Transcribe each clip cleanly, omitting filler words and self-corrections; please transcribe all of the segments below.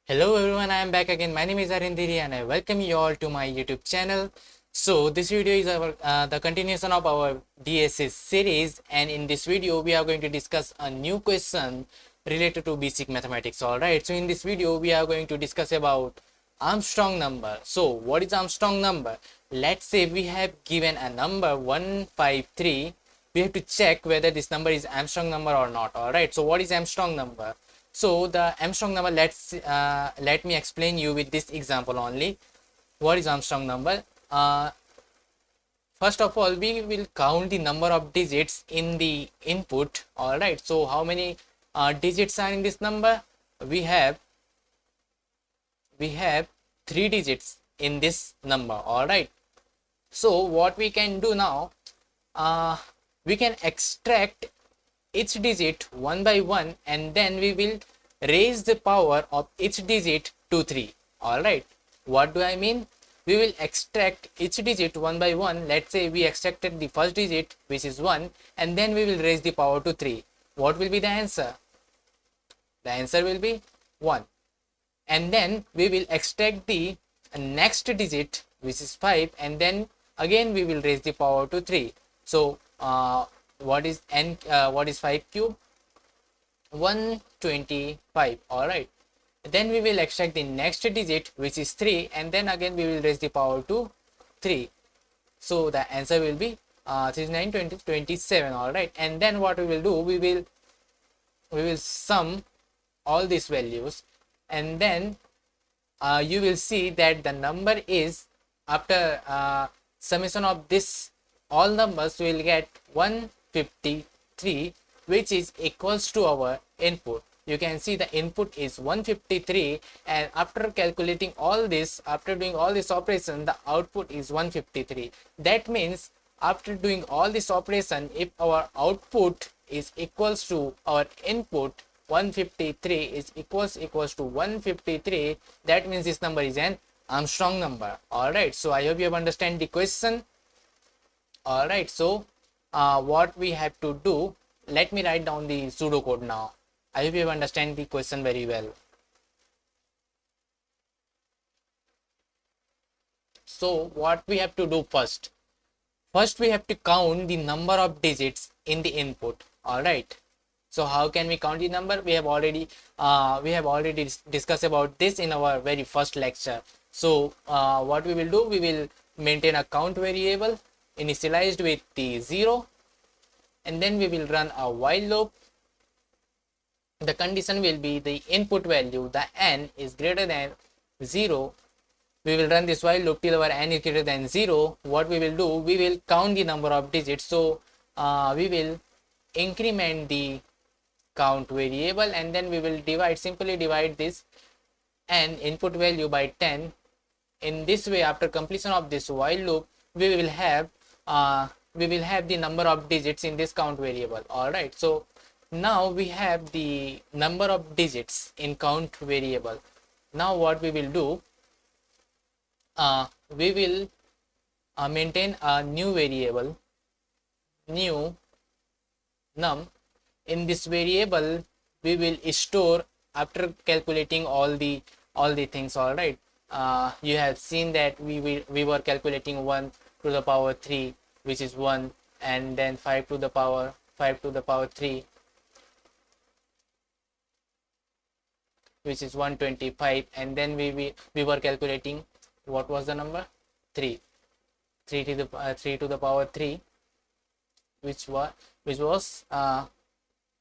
Hello everyone, I am back again. My name is Arindiri and I welcome you all to my YouTube channel. So this video is the continuation of our DSA series, and in this video we are going to discuss a new question related to basic mathematics. Alright, so in this video we are going to discuss about Armstrong number. So what is Armstrong number? Let's say we have given a number 153. We have to check whether this number is Armstrong number or not. Alright, so what is Armstrong number? So the Armstrong number, let me explain you with this example only. What is Armstrong number? First of all, we will count the number of digits in the input. All right. So how many digits are in this number? We have 3 digits in this number. All right. So what we can do now? We can extract each digit one by one, and then we will raise the power of each digit to 3. All right, what do I mean? We will extract each digit one by one. Let's say we extracted the first digit, which is 1, and then we will raise the power to 3. What will be the answer? The answer will be 1. And then we will extract the next digit, which is 5, and then again we will raise the power to 3. So what is 5 cube? 125. All right, then we will extract the next digit, which is 3, and then again we will raise the power to 3. So the answer will be 3 9 20 27. All right, and then what we will do, we will sum all these values, and then you will see that the number is, after summation of this all numbers, we will get 153, which is equals to our input. You can see the input is 153, and after calculating all this, after doing all this operation, the output is 153. That means after doing all this operation, if our output is equals to our input, 153 is equals to 153, that means this number is an Armstrong number. All right, so I hope you have understand the question. All right, so what we have to do, let me write down the pseudocode now. I hope you understand the question very well. So what we have to do first we have to count the number of digits in the input. All right, so how can we count the number? We have already discussed about this in our very first lecture. So what we will do, we will maintain a count variable initialized with the 0, and then we will run a while loop. The condition will be the input value, the n, is greater than 0. We will run this while loop till our n is greater than 0. What we will do, we will count the number of digits. So we will increment the count variable, and then we will simply divide this n input value by 10. In this way, after completion of this while loop, we will have the number of digits in this count variable. All right, so now we have the number of digits in count variable. Now what we will do, we will maintain a new variable, new num. In this variable we will store, after calculating all the things. All right, you have seen that we were calculating 1 to the power 3, which is 1, and then 5 to the power 3, which is 125, and then we were calculating, what was the number? 3 to the power 3, which was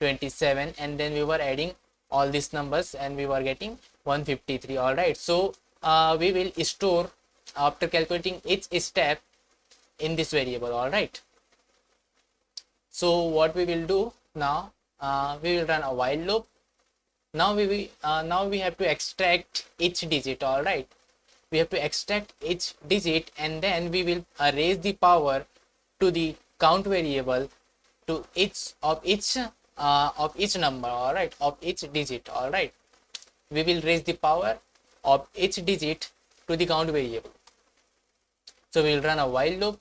27, and then we were adding all these numbers and we were getting 153. All right, so we will store, after calculating each step, in this variable. All right, so what we will do now, we will run a while loop. Now we have to extract each digit. All right, we have to extract each digit, and then we will raise the power to the count variable to each number. All right, of each digit. All right, we will raise the power of each digit to the count variable. So we will run a while loop.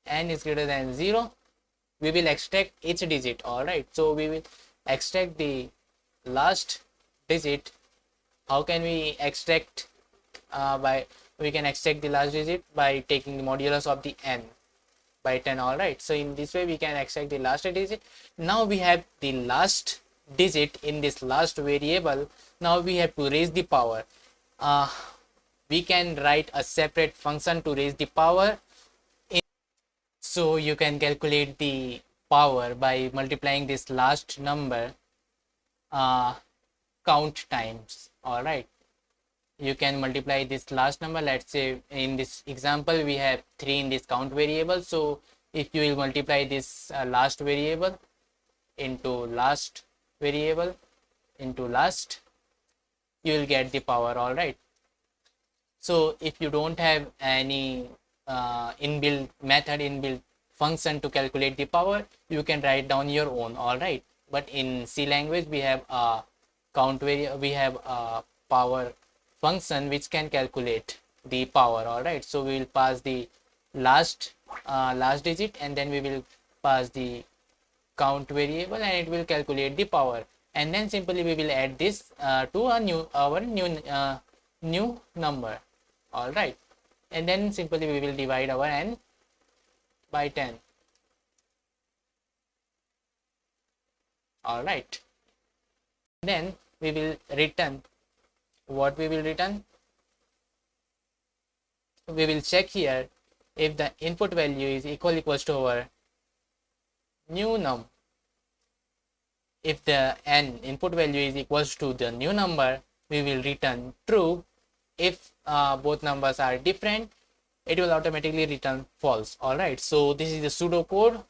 N is greater than 0. We will extract each digit. All right, so we will extract the last digit, how can we extract we can extract the last digit by taking the modulus of the n by 10. All right, so in this way we can extract the last digit. Now we have the last digit in this last variable. Now we have to raise the power. We can write a separate function to raise the power. So you can calculate the power by multiplying this last number count times. All right, you can multiply this last number. Let's say in this example we have 3 in this count variable, so if you will multiply this last variable into last variable into last, you will get the power. All right, so if you don't have any inbuilt function to calculate the power, you can write down your own. All right, but in C language we have a we have a power function which can calculate the power. All right, so we will pass the last digit, and then we will pass the count variable, and it will calculate the power, and then simply we will add this to our new number. All right, and then simply we will divide our n by 10. All right, then we will return what we will return. We will check here if the input value is equals to our new num. If the n input value is equals to the new number, we will return true. If both numbers are different, it will automatically return false. All right, so this is the pseudocode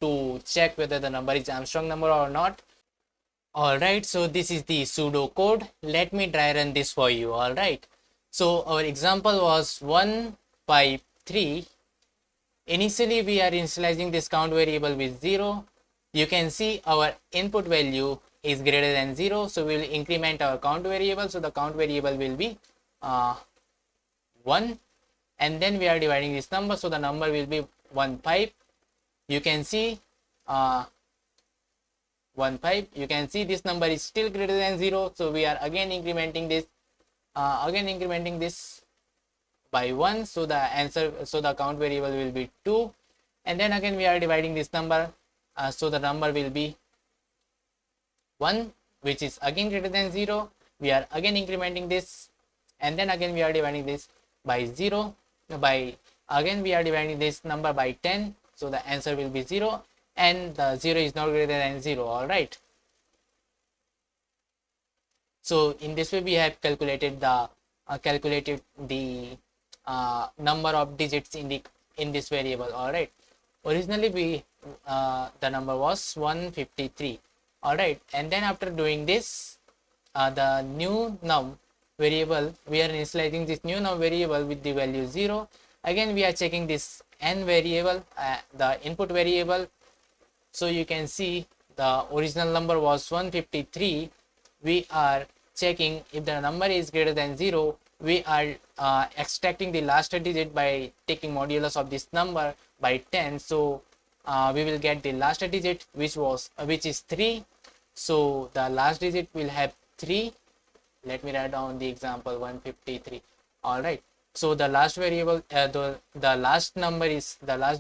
to check whether the number is Armstrong number or not. All right, so this is the pseudocode. Let me try run this for you. All right, so our example was 153. Initially we are initializing this count variable with 0. You can see our input value is greater than 0, so we will increment our count variable. So the count variable will be 1, and then we are dividing this number, so the number will be 15. You can see 15. You can see this number is still greater than 0, so we are again incrementing this by 1, so the count variable will be 2, and then again we are dividing this number, so the number will be 1, which is again greater than 0. We are again incrementing this, and then again we are dividing this by 0, again we are dividing this number by 10, so the answer will be 0, and the 0 is not greater than 0. All right, so in this way we have calculated the number of digits in this variable. All right, originally the number was 153. All right, and then after doing this, the new num variable, we are initializing this new num variable with the value 0. Again we are checking this n variable, the input variable. So you can see the original number was 153. We are checking if the number is greater than 0. We are extracting the last digit by taking modulus of this number by 10. So we will get the last digit, which is 3. So the last digit will have 3. Let me write down the example 153. All right, so the last variable, the last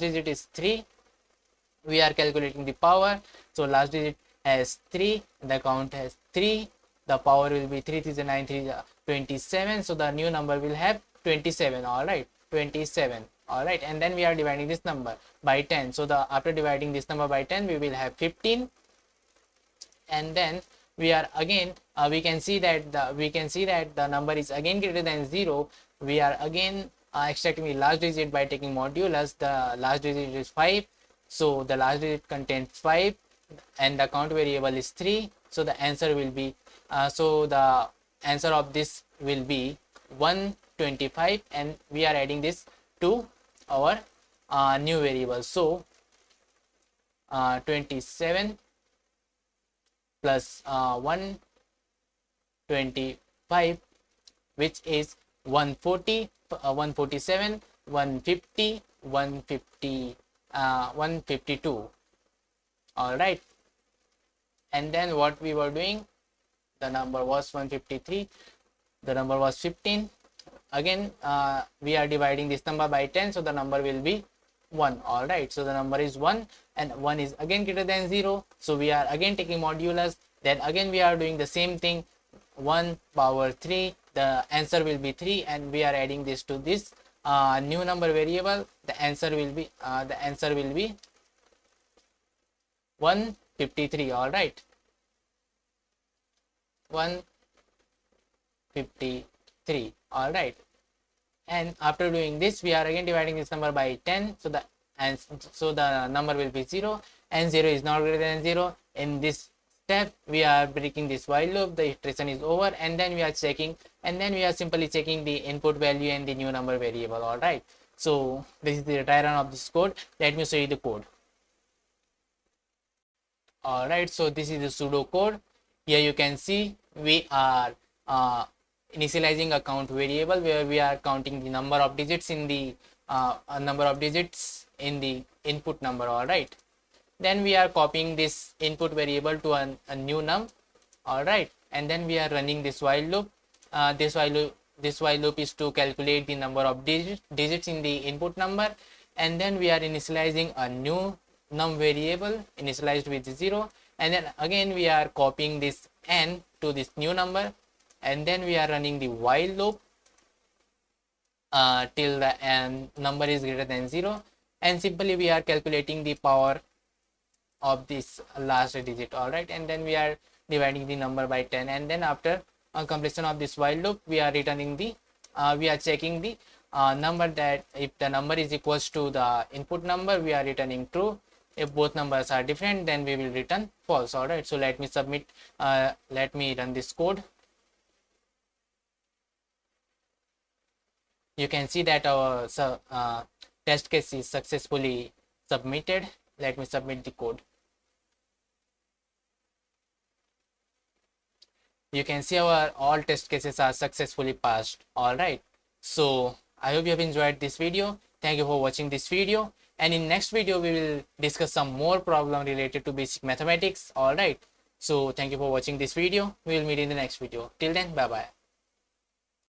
digit is 3. We are calculating the power, so last digit has 3, the count has 3, the power will be 3 3 9 3 27, so the new number will have 27. All right, 27. All right, and then we are dividing this number by 10, so after dividing this number by 10 we will have 15, and then we are again we can see that the number is again greater than 0. We are again extracting the last digit by taking modulus. The last digit is 5, so the last digit contains 5, and the count variable is 3, so the answer will be the answer of this will be 125, and we are adding this to our new variable. So 27 plus 125, which is 140, 147, 150, 152. All right, and then what we were doing, the number was 153, the number was 15. Again we are dividing this number by 10, so the number will be 1. All right, so the number is 1 and 1 is again greater than 0, so we are again taking modulus. Then again we are doing the same thing, 1 power 3, the answer will be 3, and we are adding this to this new number variable. The answer will be 153. All right, 153. All right, and after doing this we are again dividing this number by 10, so the number will be 0, and 0 is not greater than 0. In this step we are breaking this while loop, the iteration is over, and then we are checking, and then we are simply checking the input value and the new number variable. All right, so this is the try run of this code. Let me show you the code. All right, so this is the pseudo code. Here you can see we are initializing a count variable where we are counting the number of digits in the input number. All right, then we are copying this input variable to a new num. All right, and then we are running this while loop. This while loop is to calculate the number of digits in the input number, and then we are initializing a new num variable initialized with 0, and then again we are copying this n to this new number, and then we are running the while loop till the n number is greater than 0, and simply we are calculating the power of this last digit. All right, and then we are dividing the number by 10, and then after completion of this while loop we are returning the we are checking the number, that if the number is equals to the input number we are returning true. If both numbers are different, then we will return false. All right, so let me run this code. You can see that our test case is successfully submitted. Let me submit the code. You can see our all test cases are successfully passed. All right, so I hope you have enjoyed this video. Thank you for watching this video, and in next video we will discuss some more problem related to basic mathematics. All right, so thank you for watching this video. We will meet in the next video. Till then, bye bye.